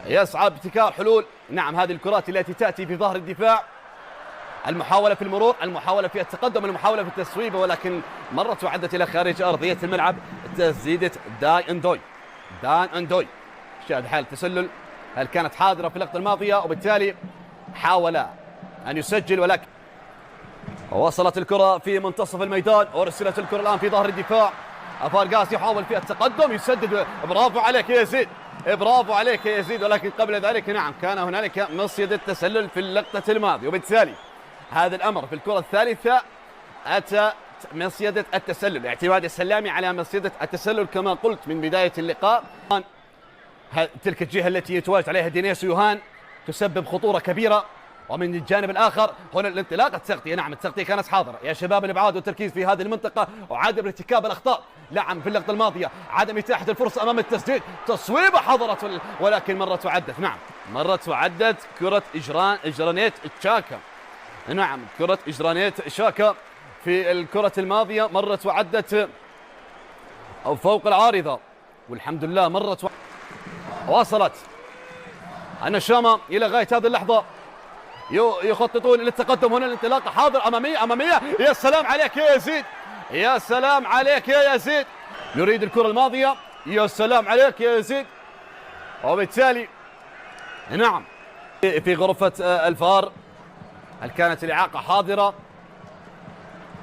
يسعى بابتكار حلول. نعم، هذه الكرات التي تأتي في ظهر الدفاع، المحاولة في المرور، المحاولة في التقدم، المحاولة في التسويب، ولكن مرت وعدت إلى خارج أرضية الملعب. تسديدة دان أندوي شاهد حالة تسلل، هل كانت حاضرة في اللقطة الماضية، وبالتالي حاول أن يسجل، ولكن وصلت الكرة في منتصف الميدان، أرسلت الكرة الآن في ظهر الدفاع. فارغاس يحاول في التقدم، يسدد، برافو عليك يا يزيد، برافو عليك يا يزيد، ولكن قبل ذلك نعم كان هنالك مصيدة التسلل في اللقطة الماضية، وبالتالي هذا الأمر في الكرة الثالثة أتى مصيدة التسلل، اعتماد السلامي على مصيدة التسلل كما قلت من بداية اللقاء. تلك الجهة التي يتواجد عليها دينيس يوهان تسبب خطورة كبيرة، ومن الجانب الآخر هنا الانطلاق، التغطية، نعم التغطية كانت حاضرة يا شباب، الإبعاد والتركيز في هذه المنطقة وعدم ارتكاب الأخطاء. نعم في اللقطة الماضية عدم إتاحة الفرصة أمام التسديد، تصويبة حضرت ولكن مرت وعدت. نعم مرت وعدت كرة إجرانيت تشاكا. نعم كرة إجرانيت شاكا في الكرة الماضية مرت وعدت أو فوق العارضة، والحمد لله مرت وصلت النشامة إلى غاية هذه اللحظة، يخططون للتقدم. هنا الانطلاقة حاضر، أمامية، يا سلام عليك يا يزيد، يا سلام عليك يا يزيد، يريد الكرة الماضية، يا سلام عليك يا يزيد، وبالتالي نعم في غرفة الفار هل كانت الإعاقة حاضرة؟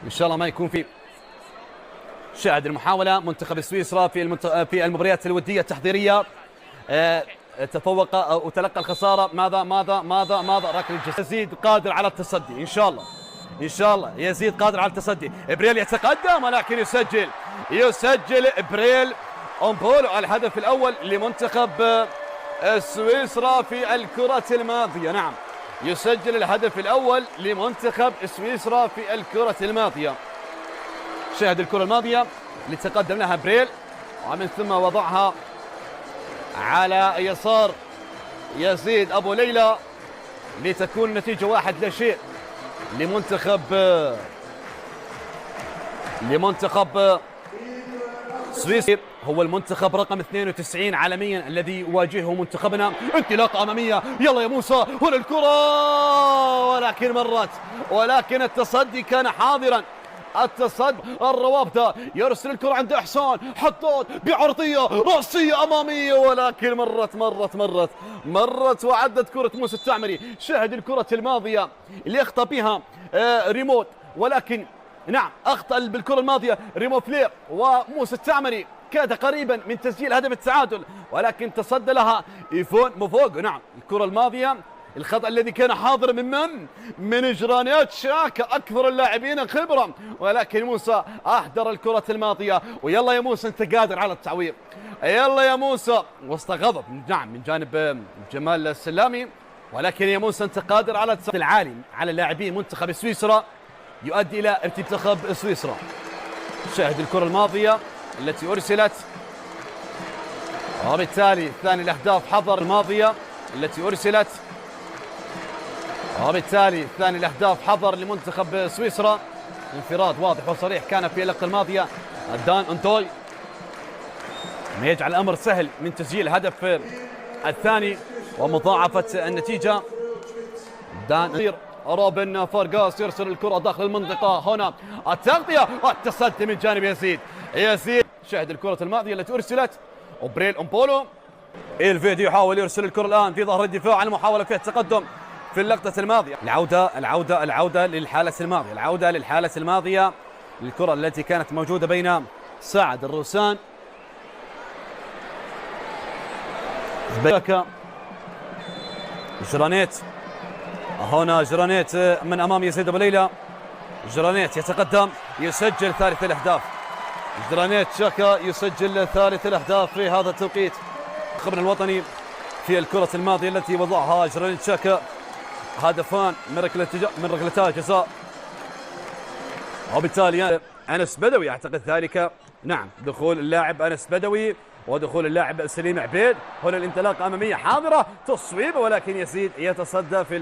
إن شاء الله ما يكون في. شاهد المحاولة منتخب سويسرا في المباريات الودية التحضيرية، تفوق أو تلقى الخسارة. ماذا ركلة الجزاء. يزيد قادر على التصدي إن شاء الله يزيد قادر على التصدي. إبريل يتقدم ولكن يسجل إبريل أمبولو الهدف الأول لمنتخب سويسرا في الكرة الماضية. نعم يسجل الهدف الأول لمنتخب سويسرا في الكرة الماضية. شاهد الكرة الماضية اللي تقدم لها بريل، ومن ثم وضعها على يسار يزيد أبو ليلى لتكون النتيجة 1-0 لمنتخب سويسرا. هو المنتخب رقم 92 عالميا الذي يواجهه منتخبنا. انطلاقة أمامية، يلا يا موسى، هنا الكرة ولكن التصدي كان حاضرا. التصدي الروابطة يرسل الكرة عند إحسان حطوط بعرضية رأسية أمامية، ولكن مرت وعدت كرة موسى التعمري. شاهد الكرة الماضية اللي أخطأ بها ريموت، ولكن نعم أخطأ بالكرة الماضية ريمو فلير، وموسى التعمري كاد قريبا من تسجيل هدف التعادل، ولكن تصدى لها إيفون موفوغ. نعم الكرة الماضية الخطأ الذي كان حاضر من إجرانيات شاكا، أكثر اللاعبين خبرة، ولكن موسى أحضر الكرة الماضية. ويلا يا موسى أنت قادر على التعويض، يلا يا موسى، وسط غضب نعم من جانب جمال السلامي، ولكن يا موسى أنت قادر على التعويض العالي على لاعبين منتخب سويسرا يؤدي إلى ارتباك منتخب سويسرا. شاهد الكرة الماضية التي أرسلت، وبالتالي ثاني الأهداف حضر الماضية التي أرسلت، وبالتالي ثاني الأهداف حضر لمنتخب سويسرا. انفراد واضح وصريح كان في اللقطة الماضية دان أنتوي، ما يجعل الأمر سهل من تسجيل الهدف الثاني ومضاعفة النتيجة. دان روبن فارغاس يرسل الكرة داخل المنطقة، هنا التغطية والتصدي من جانب يزيد. شاهد الكرة الماضية التي أرسلت، وبريل أمبولو الفيديو يحاول يرسل الكرة الآن في ظهر الدفاع على المحاولة في التقدم في اللقطة الماضية. العودة للحالة الماضية للكرة التي كانت موجودة بين سعد الروسان جرانيت. هنا جرانيت من أمام يزيد أبو ليلى، جرانيت يتقدم يسجل ثالث الأهداف. جرانيت شاكا يسجل ثالث الأهداف في هذا التوقيت. منتخبنا الوطني في الكرة الماضية التي وضعها جرانيت شاكا هدفان من ركلتا جزاء، وبالتالي أنس بدوي أعتقد ذلك. نعم دخول اللاعب أنس بدوي ودخول اللاعب سليم عبيد. هنا الانطلاقة أمامية حاضرة، تصويب، ولكن يزيد يتصدى في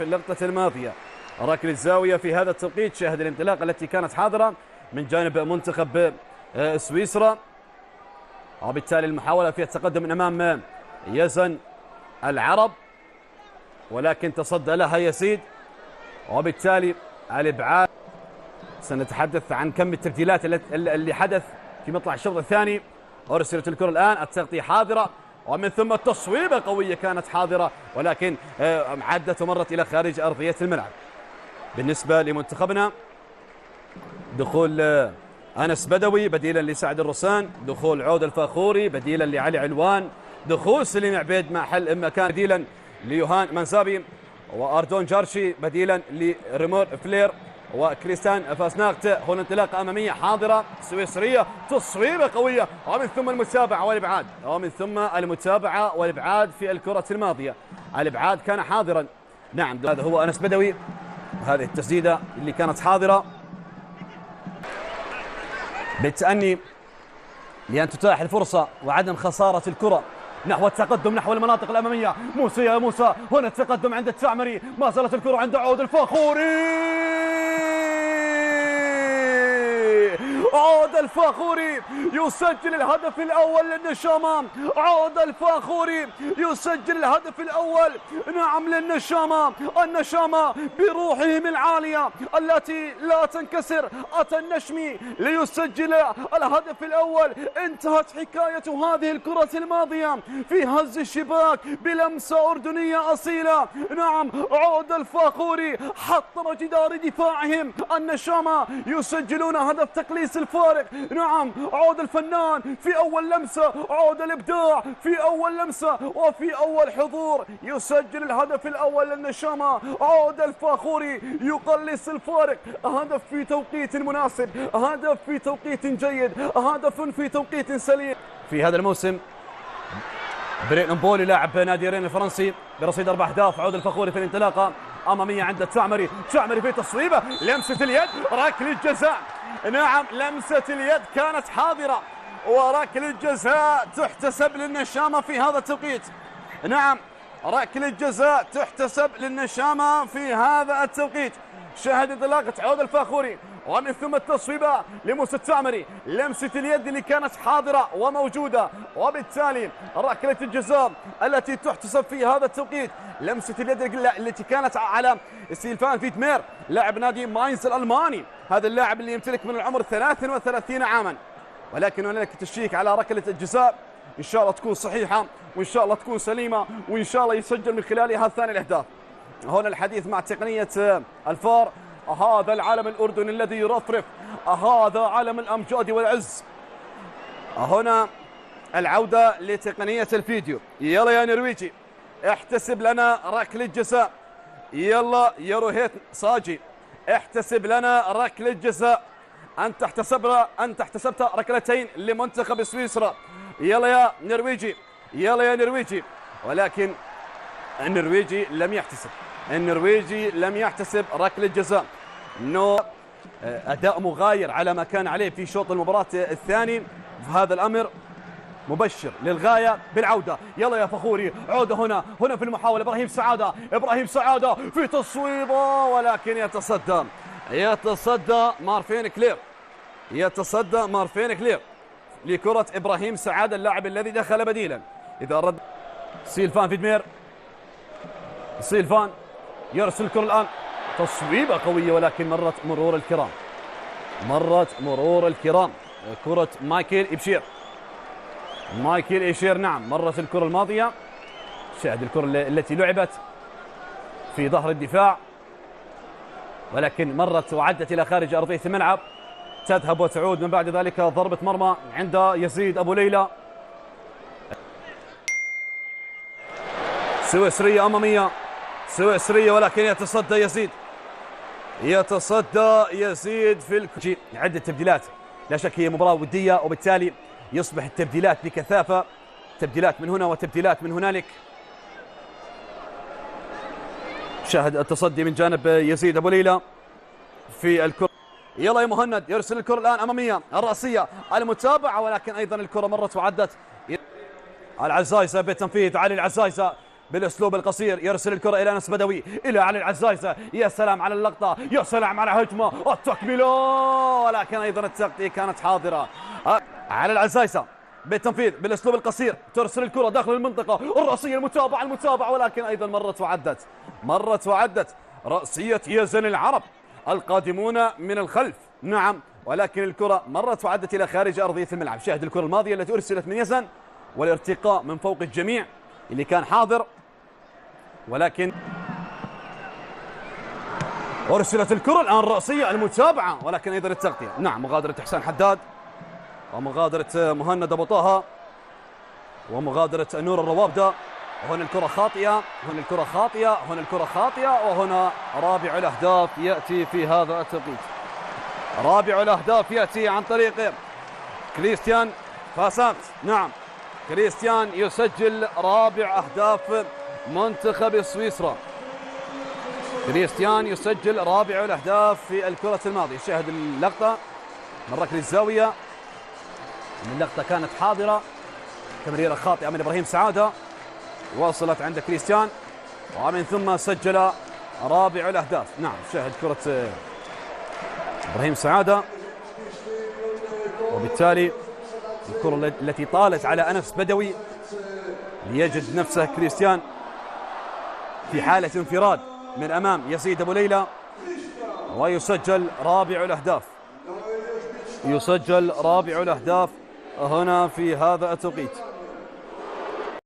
اللقطة الماضية. ركل الزاوية في هذا التوقيت. شاهد الانطلاقة التي كانت حاضرة من جانب منتخب سويسرا. وبالتالي المحاولة في التقدم من أمام يزن العرب، ولكن تصدى لها يزيد، وبالتالي الإبعاد. سنتحدث عن كم التبديلات اللي حدث في مطلع الشوط الثاني. أرسلت الكرة الآن، التغطية حاضرة، ومن ثم التصويبة قوية كانت حاضرة، ولكن عدت ومرت إلى خارج أرضية الملعب. بالنسبة لمنتخبنا دخول أنس بدوي بديلا لسعد الرسان، دخول عود الفاخوري بديلا لعلي علوان، دخول سليم عبيد محل مكان بديلا ليوهان منزابي، وأردون جارشي بديلا لريمور فلير وكريستيان فاسناغت. هنا انطلاقة أمامية حاضرة سويسرية، تصويبة قوية، ومن ثم المتابعة والإبعاد، ومن ثم المتابعة والإبعاد في الكرة الماضية. الإبعاد كان حاضرا، نعم هذا هو أنس بدوي. هذه التسديدة اللي كانت حاضرة بالتأني لأن تتاح الفرصة وعدم خسارة الكرة نحو التقدم نحو المناطق الأمامية. موسى يا موسى، هنا التقدم عند التعمري، ما زالت الكرة عند عود الفاخوري. عود الفاخوري يسجل الهدف الأول للنشامة، عود الفاخوري يسجل الهدف الأول، نعم للنشامة. النشامة بروحهم العالية التي لا تنكسر أتى النشمي ليسجل الهدف الأول. انتهت حكاية هذه الكرة الماضية في هز الشباك بلمسة أردنية أصيلة. نعم عود الفاخوري حطم جدار دفاعهم، النشامة يسجلون هدف تقليص الفارق. نعم عود الفنان في أول لمسة، عود الإبداع في أول لمسة وفي أول حضور يسجل الهدف الأول للنشامة. عود الفاخوري يقلص الفارق، هدف في توقيت مناسب، هدف في توقيت جيد، هدف في توقيت سليم. في هذا الموسم برين امبولي لاعب نادي رين الفرنسي برصيد 4 أهداف. عود الفاخوري في الانطلاقة أمامية عند التعمري، تعمري في تصويبة، لمسة اليد، ركلة الجزاء. نعم لمسة اليد كانت حاضرة، وركلة الجزاء تحتسب للنشامة في هذا التوقيت. نعم ركلة الجزاء تحتسب للنشامة في هذا التوقيت. شاهد انطلاقة عود الفاخوري، ومن ثم التصويبة لموسى التعمري، لمسة اليد اللي كانت حاضرة وموجودة، وبالتالي ركلة الجزاء التي تحتسب في هذا التوقيت. لمسة اليد التي كانت على ستيفان فيتمير لاعب نادي ماينز الألماني، هذا اللاعب اللي يمتلك من العمر 33 عاما، ولكن هناك تشيك على ركلة الجزاء. إن شاء الله تكون صحيحة، وإن شاء الله تكون سليمة، وإن شاء الله يسجل من خلالها ثاني الأهداف. هنا الحديث مع تقنية الفار. هذا العلم الأردني الذي يرفرف، هذا علم الأمجاد والعز. هنا العودة لتقنية الفيديو. يلا يا نرويجي احتسب لنا ركلة جزاء، يلا يا روهيت صاجي احتسب لنا ركلة جزاء. أنت احتسبت ركلتين لمنتخب سويسرا. يلا يا نرويجي، يلا يا نرويجي، ولكن النرويجي لم يحتسب، النرويجي لم يحتسب ركلة جزاء. أداء مغاير على ما كان عليه في شوط المباراة الثاني، هذا الأمر مبشر للغاية بالعودة. يلا يا فخوري، عودة هنا في المحاولة. إبراهيم سعادة في تصويبه، ولكن يتصدى مارفين كلير، يتصدى مارفين كلير لكرة إبراهيم سعادة اللاعب الذي دخل بديلا. إذا رد سيلفان فيدمير، سيلفان يرسل الكرة الآن، تصويبة قوية، ولكن مرت مرور الكرام. كرة مايكل إبشير، نعم مرت الكرة الماضية. شاهد الكرة التي لعبت في ظهر الدفاع، ولكن مرت وعدت إلى خارج أرضية الملعب، تذهب وتعود من بعد ذلك ضربة مرمى عند يزيد أبو ليلى. سويسرية أمامية، سويسرية، ولكن يتصدى يزيد في عدة تبديلات. لا شك هي مباراة ودية، وبالتالي يصبح التبديلات بكثافة، تبديلات من هنا وتبديلات من هنالك. شاهد التصدي من جانب يزيد أبو ليلى في الكرة. يلا يا مهند يرسل الكرة الآن أمامية الرأسية، المتابعة، ولكن أيضا الكرة مرت وعدت. العزايزة بالتنفيذ، علي العزايزة بالاسلوب القصير يرسل الكره الى انس بدوي، الى علي العزايزه. يا سلام على اللقطه، يا سلام على هجمه التكمله، ولكن ايضا التغطيه كانت حاضره. على العزايزه بالتنفيذ بالاسلوب القصير، ترسل الكره داخل المنطقه الراسيه، المتابعه ولكن ايضا مرت وعدت راسيه يزن العرب القادمون من الخلف. نعم، ولكن الكره مرت وعدت الى خارج ارضيه الملعب. شاهد الكره الماضيه التي ارسلت من يزن والارتقاء من فوق الجميع اللي كان حاضر، ولكن ارسلت الكره الان راسيه المتابعه ولكن ايضا التغطيه. نعم، مغادره حسين حداد ومغادره مهند ابو طه ومغادره نور الروابده. وهنا الكره خاطئه، هنا الكره خاطئه، وهنا رابع الاهداف ياتي في هذا التوقيت. رابع الاهداف ياتي عن طريق كريستيان فاسات. نعم، كريستيان يسجل رابع اهداف منتخب سويسرا. كريستيان يسجل رابع الاهداف في الكره الماضيه. شاهد اللقطه من ركله الزاويه، اللقطه كانت حاضره، تمريره خاطئه من ابراهيم سعاده وصلت عند كريستيان ومن ثم سجل رابع الاهداف. نعم، شاهد كره ابراهيم سعاده، وبالتالي الكره التي طالت على انس بدوي ليجد نفسه كريستيان في حاله انفراد من امام يزيد ابو ليلى، ويسجل رابع الاهداف. هنا في هذا التوقيت.